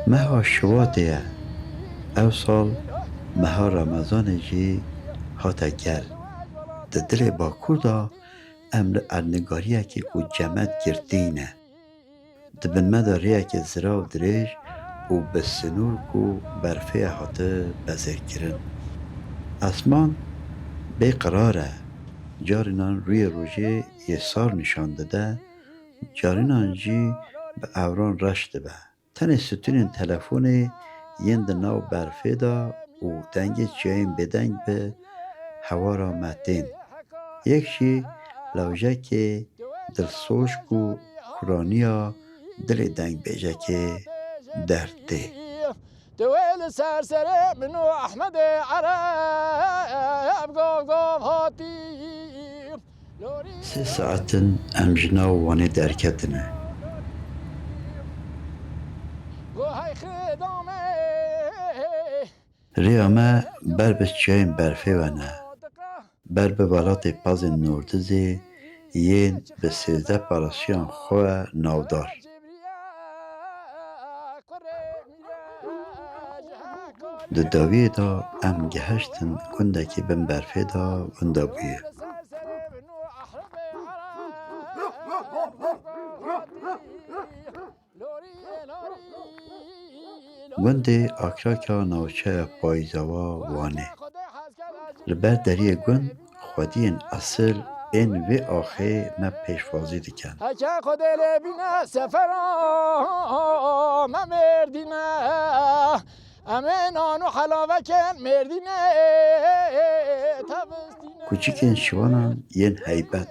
مها شواتیه او سال مها رمضان جی هاتا گل ده دل باکور دا امر ارنگاریه که کو جمعت گردینه ده بن مداریه که زراو دریج و بسنور کو برفه هاته بزر کرن اسمان بی قراره جارینان روی روژه یه سار نشان داده جارینان جی به اوران رشته به تن ستون تلفون یند ناو برفه دا و دنگ جایم بدنگ به هوا را متین یکشی لوجه که دلسوش کو کرانیا دل دنگ بیجه که درده دويل سرسرة منو أحمد عرب قوف هاتي 3 ساعتن امجنا وانه درکتنه ریامه بر به چایم برفه ونه بر به بالات پاز نوردزی یین به 13 پاراسیان خواه ناودار ده داویه دا ام گهشتن کنده که بن برفه دا ونده بویه گنده آکراکا ناوچه پایزاوا وانه لبر دریه گند خودین اصل این و آخه ما پیشوازی دکن هکه خود لبینه سفرا ما مردینه امه نانو حلاوه کن مردینه کوچیکین شوانان ین حیبت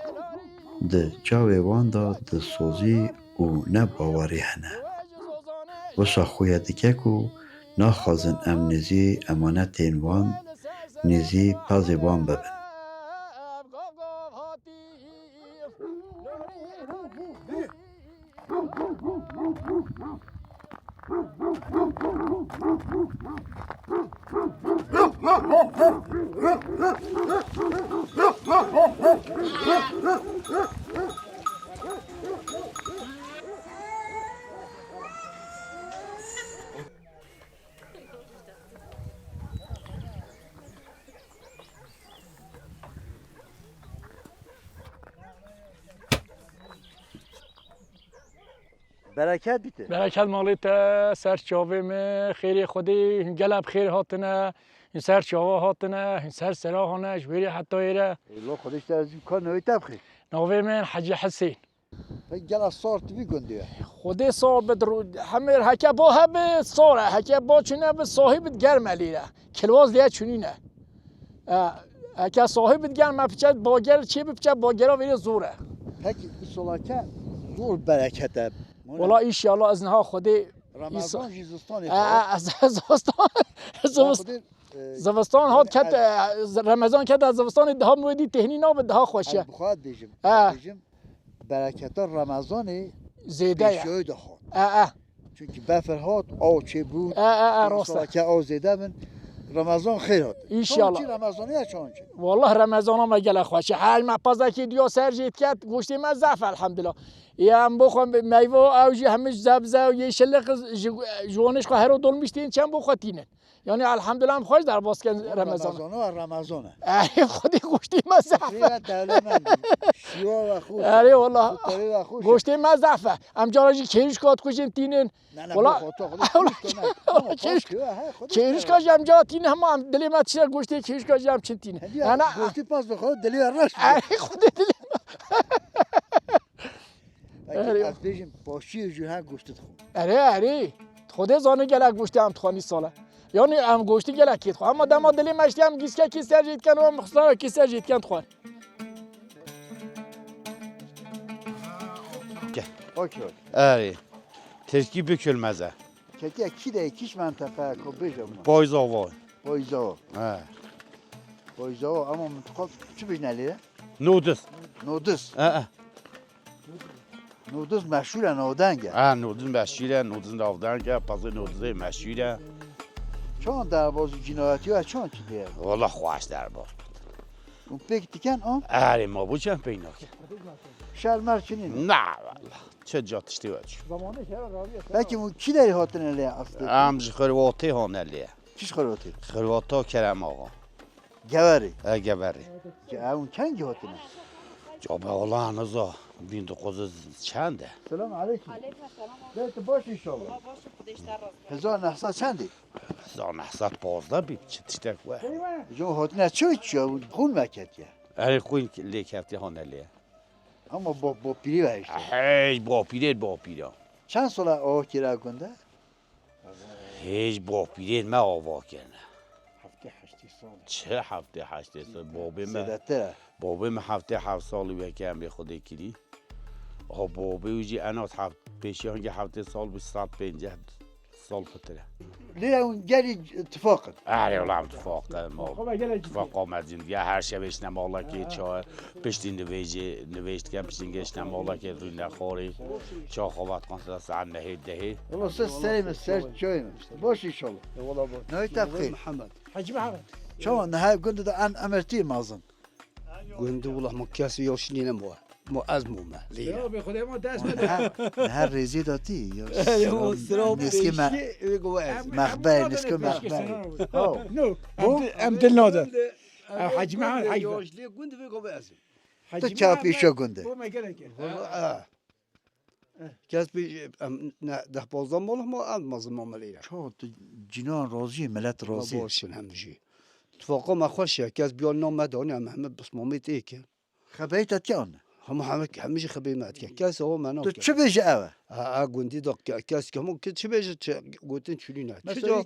ده جاوه واندا ده سوزی و نه باوری هنه وشا خویه دکه کو ناخازن ام نزی امانت این وان نزی پاز وان ببن برکت بیته برکت مالیت سر چاوه می خیری خودی گلب خیر هاتنه این سر چاوه هاتنه این سر سرا هانه جویری حتی ایره الله خودش در از این کار نوی تبخی نوی من حجی حسین گل سار توی گندیه خودی صار بدرو همه حکه با همه صاره حکه با چونه به صاحب گرم لیره کلواز لیه چونینه حکه صاحب گرم بچه باگر چی بچه باگرا ویره زوره پکی این سلاکه زور برکته والله ایشالله از نها خودی رمضان جیزستانی زمستان هات کت رمضان کت از زمستان ده مودی تهنی ناب ده خوشه بخواد بیجم برکت رمضان زیده پیشوی ده خود چونکه بفر هات آو چه بود راسته که آو زیده من رمضان خیر هات ایشالله چی رمضانی چونچه والله رمضان هم گله خوشه هر مپازه که دیا سرجیت کت گوشتی من ضعف الحمدلله هم بخوام میوه اوجی همش زبزه و یه شلق جوانش که هر رو دل میشتین چند بخواتینه یعنی الحمدلله هم خوش در باز کن رمضانه ای خودی گوشتی من ضعفه شیوا و خوش اره والله گوشتی من ضعفه ام جاراجی کیش کات کشین تینن والله کیش کاش ام جا تین هم دلی من چیز گوشتی کیش کاش هم چین تینه نه گوشتی پاس بخواد دلی ورش اره خودی دلی از بیشم باشی جو ها گوشتت خون اره خودی زانه گله گوشتی هم تخانی ساله یعنی هم گوشتی گله کیت خو اما دما دلی مشتی هم گیسکه کی سرجیت کن و مخصوصا کی سرجیت کن تخوان اوکی اره ترکی بکلمزه که کی ده کیش منطقه کو بجم بایزاوا بایزاوا اه بایزاوا اما منطقه چی بجنالیه نودس نودز مشهوره نودنگه نودز مشهوره نودز نودنگه پس نودز مشهوره. چون در باز جنایتی ها چون چی دیه؟ والله خواهش در باز بود. چون اون پک دیکن آن اره ما بو چند پینا که شرمر چنین نه والله چه جاتشتی وچ زمانه چرا راویه بلکه اون کی داری هاتن لی اصلا امج خرواتی هانلیه چیش خورواتی خرواتا کرم آقا گوری اگه بری که اون چند هاتن جا به الله هنوزا بین دو قوز چنده سلام علیکم علیکم السلام. بیت باش ان شاء الله باشه خودش در راست. 1900 چندی 1915 بید چه تشتک و جو هاتن چه چیا خون مکت یا اره خوین لیکفتی هانلیه اما با پیری بهش هیچ با پیره چند سال آه کرا کنده هیچ با پیره ما آوا کنه هفته 8 سال چه هفته 8 سال بابه من هفته 7 سال و که امری خود کلی آها بابه اوجی انات پیشی هنگه هفته سال به 150 سال فتره لیره اون گلی اتفاق اره اولا اتفاق ما خب اگه اتفاق آمدین دیگه هر شبش نمالا که چای پشتین نوشت که پشتین گشت نمالا که روی نخوری چا خوابت کن دست عن دهی والله سر سر جایم باش ان شاء الله نه تبخیر محمد حاجی محمد شو نه گنده دا ان امرتی مازن گنده والله ما کسی یاشنی نموه ما از مومه یا به خدا ما دست بده نه ریزی داتی یا سراب نسکی مخبر نسکی مخبر نو ام دل ناده حاجی محمد حاجی یاشلی گنده بگو بازم تو چاپی شو گنده بو مگره که کس بیش نه 10-15 مال ما از مازن ماملیه چه تو جنان راضی ملت راضی باشن همشی اتفاقا ما خوشه کس بیان نام مدانی همه بس مامیت ای که خبیت اتیان هم همیشه خبیمت که کس او منو تو چه بیجه اوه گندی دا کس که همون که چه بیشه چه گوتن چولی نه مثلا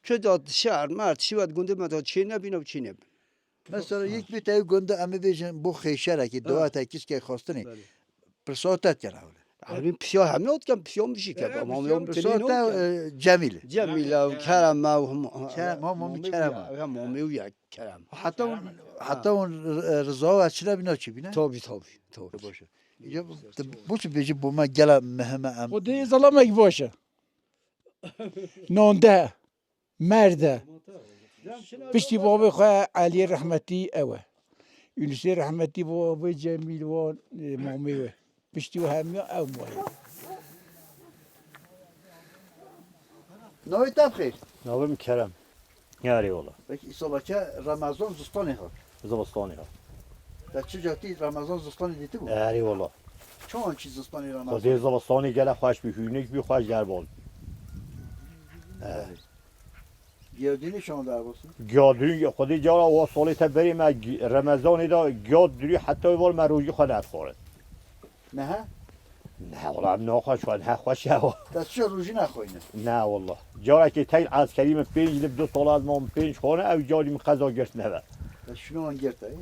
چه داد شهر مرد شیوت گنده مداد چی نبینه و چی نبینه مثلا یک بیت ای گنده امی بیجن بو خیشه را که دعا تکیس که خواستنی پرساتت کرده همین پسیا هم نود کم پسیا میشی که ما میام پرسات جمیل جمیل و کرم و کرم هم کرم هم مامی و یک کرم حتی اون رضا و اچرا بینا چی بینه تابی باشه یا بوچ بیجی بو ما گلا مهمه ام خودی ظلام اگه باشه نانده مرده پشتی بابا خواه علی رحمتی اوه یونسی رحمتی بابا جمیل و مامی و پشتی و همه او ماه نوی تبخیر ناویم کرم یاری والا بکی ایسالاکه رمضان زستانی ها زبستانی ها در چه جاتی رمضان زستانی دیتی بود یاری والا چون چی زستانی خودی رمضان زبستانی گله خوش بی خوش گربال گیردینی شما در باسون گیادری خودی جارا و سالی تا بریم رمضانی دا گیادری حتی وال مروجی خود نخورد نه نه والا ناخوش شد نه خوش ها در چه روژی نخوینه نه والا جارا که تیل از کریم 5 لب 2 سال از ما 5 خانه او جاری من قضا گرت نه در شنو آن گرده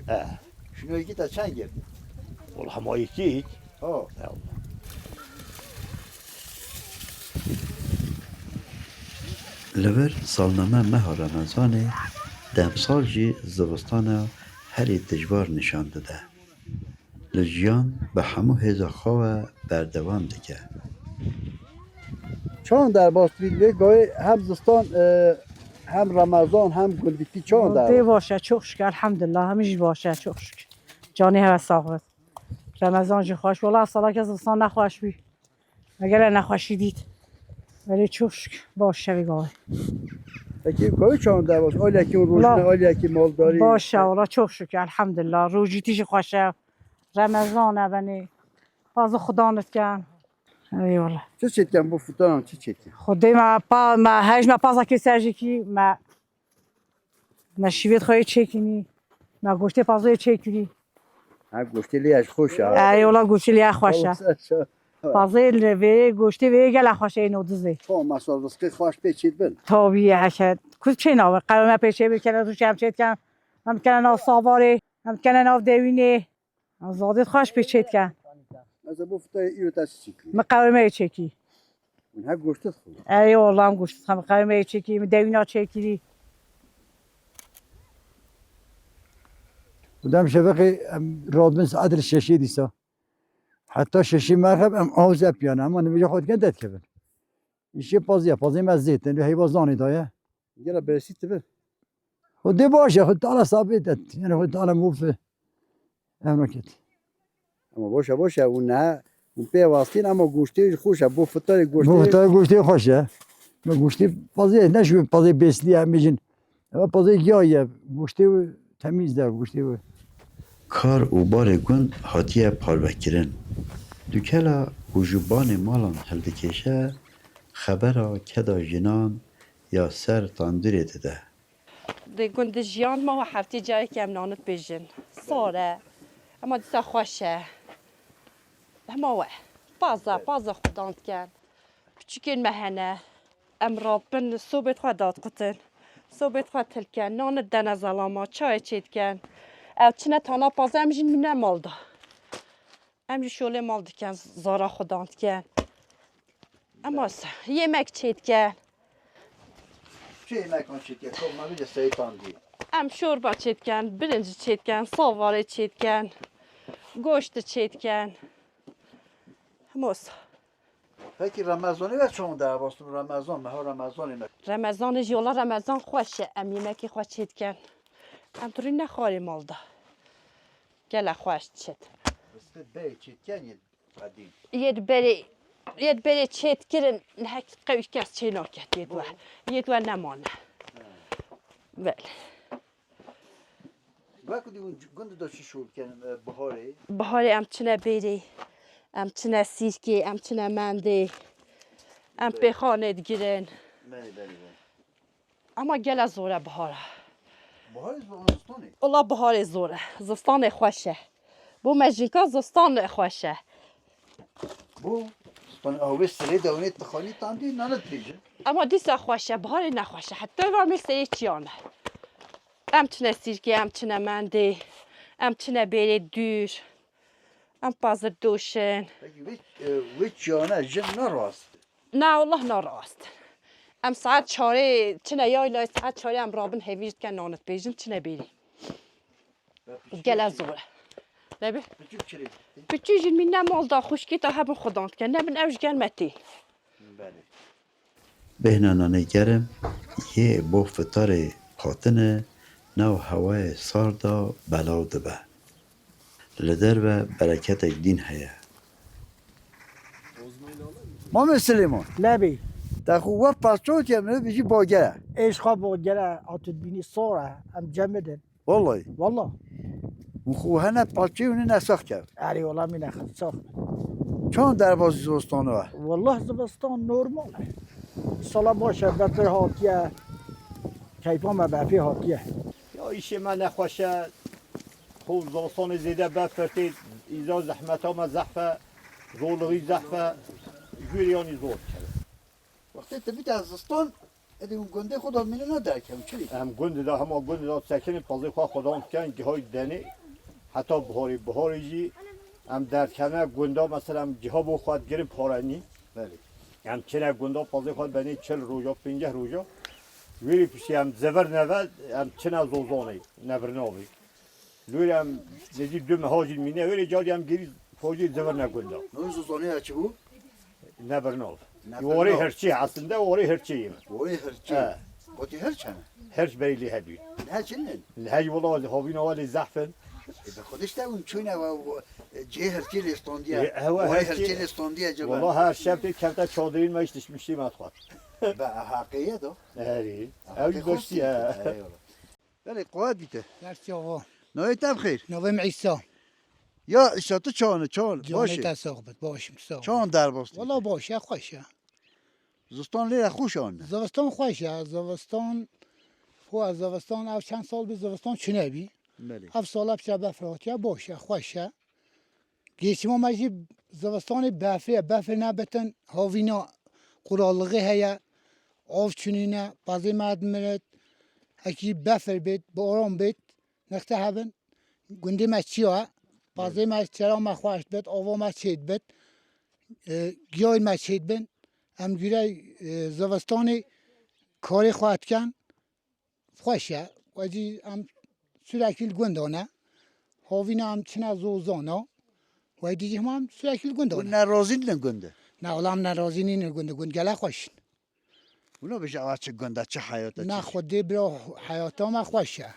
شنو یکی تا چند گرده والا ما یکی ها لور سالنامه ماه رمضان دمسال جی زوستان هری دجوار نشان داده لجیان به همو هزا خواه بردوام دیگه چون در باستویل گاهی هم زستان هم رمضان هم گلدیتی چون در دی باشه çok şükür elhamdülillah همیشه باشه çok şükür جانی هوا ساقط رمضان جی خوش والله سالا که زستان نخوش بی مگر نخوشی دید ولی çok şükür باشه بگاه پکی گاهی چون در باست آلی که اون روزنه لا. آلی که مالداری باشه والله çok şükür elhamdülillah روجیتیش خوشه رمضان بنی باز خدا نتکن ای والله چه چیتکن bu futan چه چیتکن خدای ما هیچ ما پاسا که سرجی کی ما شیوت خواهی چکنی ما گوشت پاسا چکنی هم گوشتی لیش خوشه ای والله گوشت لیا خوشه پاسا وی گوشت وی گل خوشه اینو دوزه تو مسال رزقی خوش پیچید بن طبیعیه که کل چه نوع قرار پیشه بکنه تو چم چت کن هم کنه ناف سواره هم کنه ناف دوینه زادت خوش پیچید کن از bu futan ایو تاس چیکی ما قرار چکی من هم گوشت خود ای والله هم گوشت هم قرار چکی دوینا چکی بودم شبقی رادمن ساعت ششی دیسا حتی ششی مغرب ام آوز اپیانه اما نمیشه خود کندت که بن ایشه پازی مزید نه هی بازانی دایه گره برسید تبر خودی باشه خود تعالی ثابت یعنی خود تعالی موفق امرکت اما باشه اون نه اون پیوستین اما گوشتی خوشه بو فطار گوشتی بو تا گوشتی خوشه ما گوشتی پازی نشو پازی بیسلی هم میجن اما پازی گیاه گوشتی تمیز ده گوشتی کار او بار گوند هاتیه پالوکرن دوکلا وجوبان مالان هلدکشه خبر کدا جنان یا سر تاندری ده دی گند جیان ما و هفته جایی که امنانت بیجن ساره اما دیسا خوشه اما و بازا خوداند کن بچکین مهنه ام رابن صوبت خود داد قطن صوبت خود تل کن نان دن زلاما چای چید کن او چنه تانا بازا امجین مینه مالده امجی شوله مالده کن زارا خوداند کن اما yemek چید کن چه مکان چید که خب ما بیده سیتان دی ام شوربا چید کن برنج چید کن ساواره چید کن گوشت چید کن هموس فکر رمضانی و چون در باستم رمضان ماه رمضانی نه رمضان جولا رمضان خوشه ام yemek خوش چید کن ام توری نخوری مالده گله خوش چید بس به چید کنید قدیم ید بری چید کرن نهک قوی کس چی ناکت ید و نمانه بله وقتی اون گند داشتی شول کن بهاری بهاری ام چنه بری ام چنه سیرکی ام چنه منده ام بخانه گیرن بله اما گله زوره بهاره بهاری زمستانی الله بهار زوره زستان خوشه بو مجینکا زستان خوشه بو زستان آوه سری دونیت تخانی تاندی نانت بیجه اما دیسا خوشه بهار نخوشه حتی ورمی سری چیانه ام چنه سیرکی ام چنه منده ام چنه بری دور ام پازر دوشن وی چیانه جن نراست نه والله ناراست ام ساعت چاره چنه یای ساعت چاره ام رابن هیویرد که نانت بیجن چنه بری گله زوره نبی بچوک چری بچیجین می نمالده خوشکی تا هم خداند که نبین اوش گلمتی بله بهنانانه گرم یه بو فطار پاتنه نو هوای ساردا بلاو دبه لدر و برکت دین هیا محمد سلیمان لبی در خوب پاسچوت یمنه بیجی باگره عشقا باگره آتت بینی ساره ام جمدن والله والله اون خوه نه پاچه اونی نساخ کرد اری والله می نخد ساخت چون در بازی زوستانه و والله زبستان نورماله سالا باشه بفر هاتیه کیفا ما بفر هاتیه یا ایش من نخواشه خوب زاستان زیده بفرتید ایزا زحمت ها ما زحفه زولغی زحفه جوریانی زور کرد وقتی تبیت از زستان ادی اون گنده خدا مینه ندرکم چلی هم گند دا هم گند دا سکن پازی خواه خدا کن گهای دنی حتی بهاری جی هم در کنه گندا مثلا گها بو خواهد گرم پارانی بله هم چنه گندا پازی خواهد بینی 40 روزا 50 روزا ویری پیشی هم زور نود هم چنه زوزانی نبرناوی لوری هم نزی دو مهاجر مینه ویری جادی هم گیری فوجی زور نگندا نون زوزانی ها چی بود؟ نبرناو واری هرچی اصلا واری هرچی وای هرچی قطی هرچنه هرچ بریلی هدی نه چنن هی والله هاوین والی زحفن به خودش تا اون چونه و جه هرچی لستاندیه هوا وای هرچی هرچی لستاندیه جبه والله هر شب تی کفته چادرین ماش دشمشی مدخواد به حقیه دو هری اوی داشتی بله قواد بیته مرسی آقا نوی تب خیر نویم عیسی یا اشتو چانه جانی باشه تصاقبت باشیم ساق چان در باستی والله باشه خوشه زستان لیره خوش آن زوستان خوشه زوستان خو زوستان او چند سال بی زوستان چنه بی بله هفت سال پیش بفراتیا باشه خوشه گیشما مجی زوستان بفر نبتن هاوینا قرالغه هیا آف چنینه بازی مدمرد اکی بفر بید با آرام بید نخته هبن گنده ما چیا بازی ما چرا ما خوشت بید آوا ما چید بید گیای ما چید بین ام گیره زوستان کاری خواهد کن خوشه وجی ام sürekli گندانه هاوینا هم چنه زوزانا و دیگه هم sürekli اون گندانه نرازی نه گنده نه اولام نرازی نینه گنده گند گله خوشن اونا بشه آوه چه گنده چه حیاته نه خودی برا حیاتام خوشه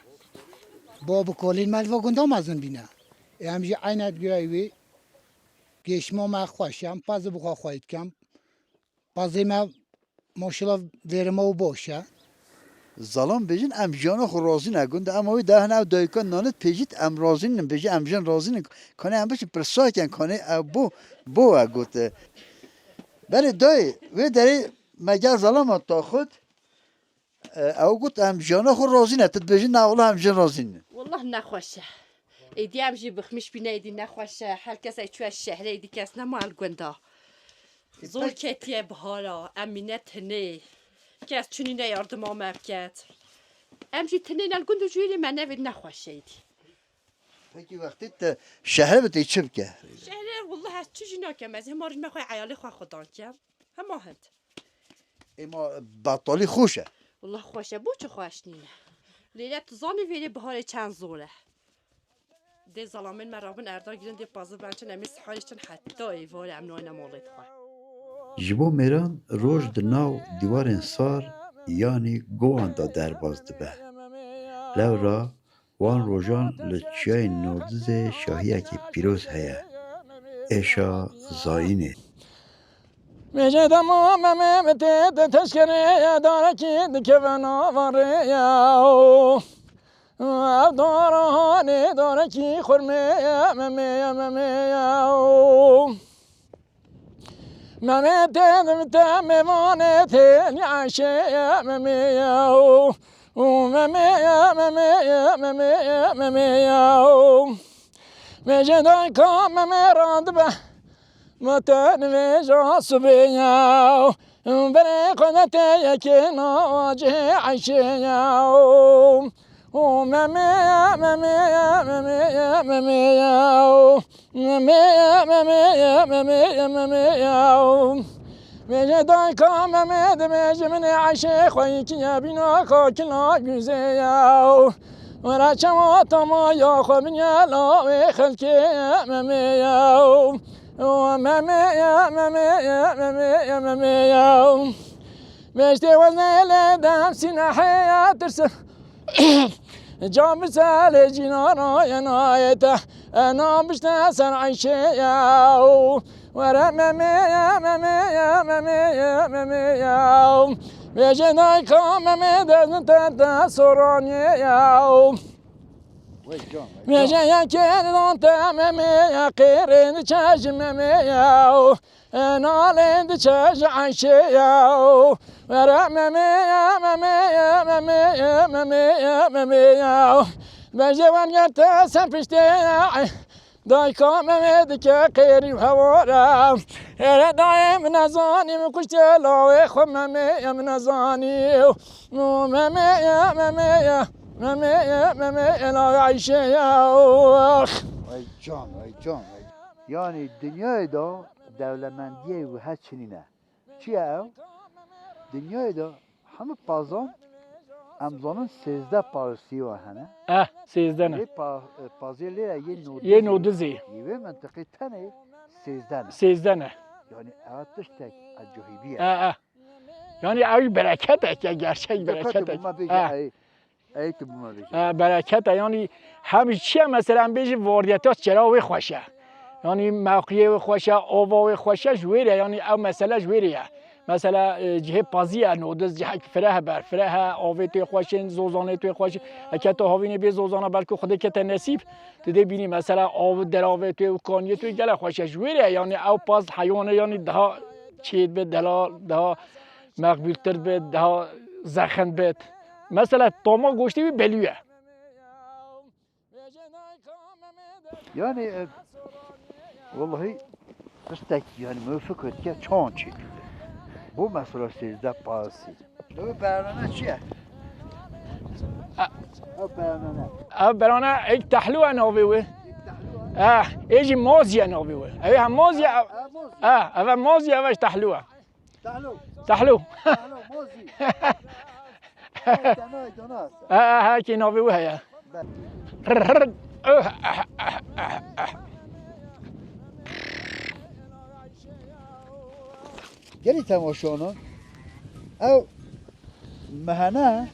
باب کالین ملوا گندام ازن بینه همجی عینت گرایوی گشما ما خوشه هم پازه بخوا خواهید کم پازه ما ماشالله ورما و باشه زالان بجین ام جانا خو رازی نگنده اما وی ده نو دایکان نانت پیجید ام رازی نم بجی ام جان رازی نم کنه ام بچه پرساکن کنه بو گوته بله دای وی داری مگر زالان تا خود او گفت ام جانا خو رازی نه تد بجین نه والله ام جان رازی نه والله نخوشه ایدی هم جی بخمش بینه ایدی نخوشه هر کس ای توی شهر ایدی کس نمال گنده زور کتیه بهارا امینه تنه کس چونی نه یاردم آمه بکت امجی تنه نال گنده جویلی من نوید نخوشه ایدی پکی وقتی شهر بتی چه بکه شهر والله هست چیزی نکم از همارش مخواه عیالی خواه خودان کم همه هند اما بطالی خوشه والله خوشه بو چه خوش نینه لیله تزانی ویلی بهار چند زوره ده ظلامین مرابن اردار گیرن ده بازه بنچن امیس حالشتن حتی ایوار امنوی نمالید خواه جبو میران روش دناو دیوار انصار یعنی گوان دا درباز دبه لورا وان روژان لچیای نوردز شاهیه که پیروز هیا ایشا زاینه میشه تمام ممت تشکره داره کی دکونا واره او دارانه داره کی خرمه ممه او ممه تدمت میوانه تنی عشه ممه او ممه او میشه دای کام ممه راند به متن ویجا سبیاو بری قدت یکی نواجه عشیاو ممی میجه دای کام ممد میجه من عشی خویی که بینا کاکلا گوزیاو ورا چما تما یا خوب نیالا خلکی ممیاو مشتي وزني دام سينا حياة ترسل جام سال جنانا ينايته انا بشتاسن عيشياو ورا ممي بيجناي كام مدن تنتا سورانياو میشه یکی دانت ممی قیرند چشم ممیاو نالند چشم عشیاو ورا ممیاو بجوان گرت سرپشته دای کام مد که قیری هوارم هر دایم نزانیم کشته لاوی خو ممی نزانیم ممی الهی عیشه ای جان یعنی دنیای دا دولمندیه و هست چنینه چیه او؟ دنیای دا همه پازان امزانن 13 پارسی و هنه 13 نه پازی لیره یه نودزی یه منطقه تنه 13 نه یعنی اوتش تک الجهیبیه یعنی اوی برکته که گرچه برکته برکته یعنی همه چی مثلا بیش واردیتاش چرا خوشه یعنی موقعی خوشه آوا خوشه جویره یعنی او مسئله جویره مثلا جه پازی نودز جه فره بر فره آوی توی خوشن زوزانه توی خوش اکت هاوینه بی زوزانه بلکه خود کت نصیب دیده بینی مثلا آو دراوه توی کانیه توی گله خوشه جویره یعنی او پاز حیوانه یعنی ده چید به دلال ده مقبولتر به ده زخم بد مثلا توما گوشتی بی بلیوه یعنی والله استك يعني ما فكرت كيف تشانشي بو مثلا 13 پاسی دو برنامه چیه؟ او برنامه ایک تحلوه ناویوه ایجی مازیه ناویوه اوی هم مازیه او مازیه اوش تحلوه تحلو مازی هاکی ناویوه هیا گلی تماشانا او مهنه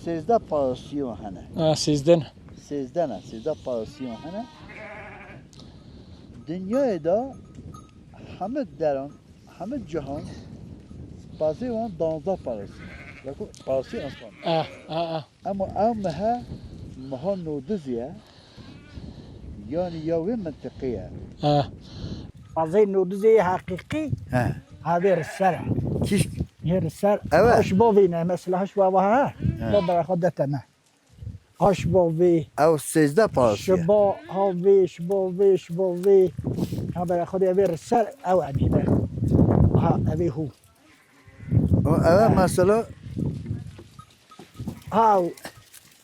13 پاراسیون هنه 13 13 پاراسیون هنه دنیای دا همه دران همه جهان بازی وان 12 پاراسیون لکو پاراسی اسمان اما مها نودزیه يعني يوم منطقية بازي نودزي حقيقي هذه السرع كيش هي السرع اش بوفينا مثلا اش بوها بابا خدتنا اش بوفي او 13 باس شبو هوفي شبوفي هذا خد يبير السرع او عندي ها ابي هو مثلا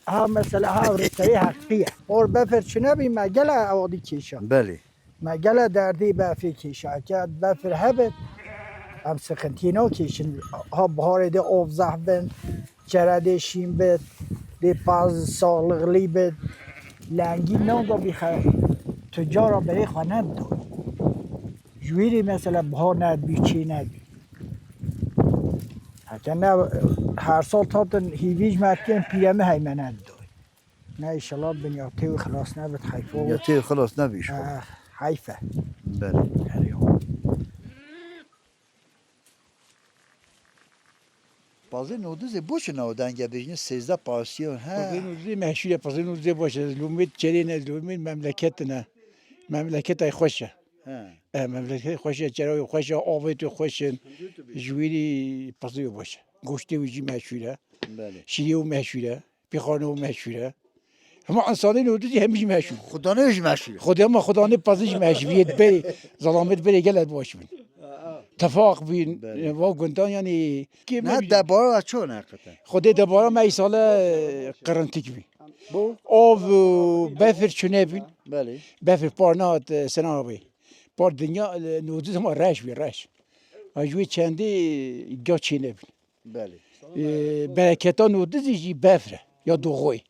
ها مثلا ها رسالة حقيقية اور بفر شنبي مجلة او دي كيشا بله مجلة دردي بفر كيشا كاد بفر هبت ام سخنتينو كيشن ها بهار دي اوفزح بن جرده شين بد دي باز سالغلي بد لنگی نانگا بخواه تجارا برای خوانند دو جویری مثلا بها ند بی چی ند بی حتی نه هر سال تاتن هیویج مدکن پیرمه هیمنند دو نه ایشالله بنیا تیو خلاص نبید حیفه یا تیو خلاص نبیش حیفه بله Pazı noduzı boşu nadan gebejine 13 pasyon ha. Pazı noduzı meşhur pazı noduzı boşu lümit çerine lümit memleketine memleket ay خوشه. memleket خوشه çeroy خوشه aveti خوشن جویری pazı boşu. Goşte ucu meşhur. Bale. Şiliu meşhur. Pixano meşhur. Ama insanın noduzı hemşi meşhur. Xudanı ucu meşhur. Xuda ama xudanı pazı meşhuriyet beri zalamet beri geled boş bin. تفاق بین و گندان یعنی نه دبارا چون حقیقتا خود دبارا ما ای سال قرنتیک بی آب بفر چونه بین بله بفر پارنات سنان بی پار دنیا نودوز ما رش بی رش اجوی چندی گا چینه بین بله برکتا نودوزی جی بفره یا دوغوی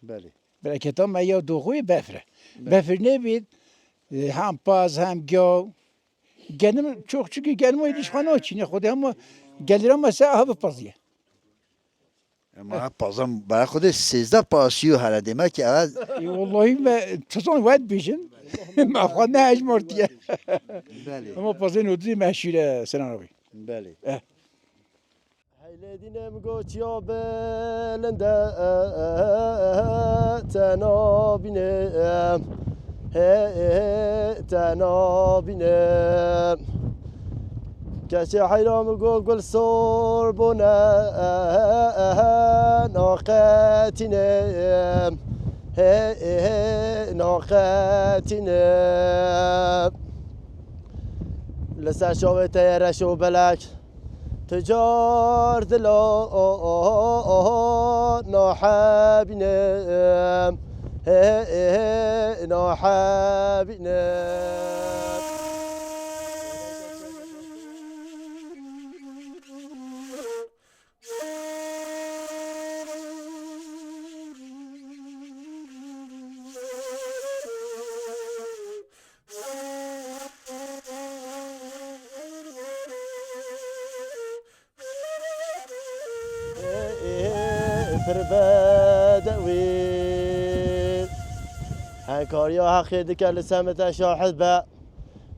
بله برکتا ما یا دوغوی بفره بفر نبید هم پاز هم گا Kendim çok çünkü gelme ilişkine açın ya خودم ama gelirim mesela abi pazıya. Ama pazam bana خود 13 pasyo hala demek ki az. Vallahi ben tutan vaat bijin. Ma خودنا اجمرتيه. Bale. Ama pazın ödü meşhur sen abi. Bale. Hayledinem goçya belende tenabinem تنابینم کسی حیرام گل سربونه ناقتینم ناقتینم لسر شاوه تیرش و بلک تجار دلا ناحبینم ناحبینم فربدوي هنكاريا حقي دكا لسمت شاحد با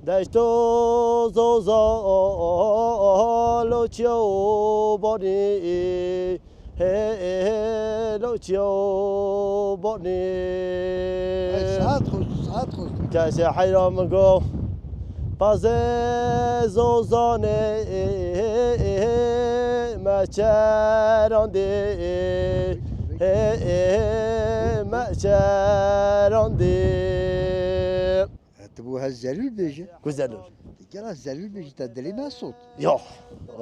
دشتو زوزا لوچيو بوني لوچيو بوني ساعت خوش كاسي حيرا منقو بازي زوزاني ما چراندی ما چراندی تبو هالزلول بيجي گذلول دیگر از زلول بيجي تا دلی مسود یا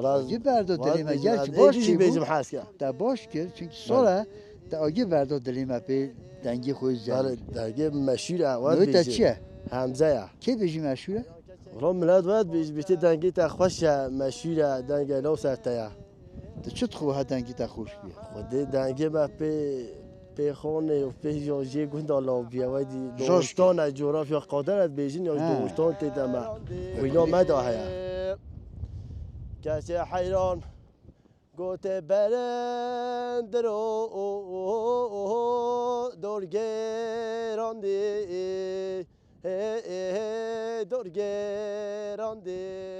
آگی بردا دلی ما گل که باش چی بیجم حس کرد تا باش کرد چون ساله تا آگی بردا دلی ما پی دنگی خوی بله زلول درگه مشهوره واد نوی تا بیجی چیه؟ حمزه یا کی بیجی مشهوره؟ ولی ملاد واد بیج بیشتر دنگی تا خوش مشهوره دنگی لو سرتیا تا چت خو ها دنگی تا خوش بیا خودی دنگی ما پی خانه و پی جاجی گوند الله بیا وادی دوستان جغرافیا قادرت بیجین یا دوستان تیدم و اینا مدا هیا کسی حیران گوت برند رو دورگراندی دورگراندی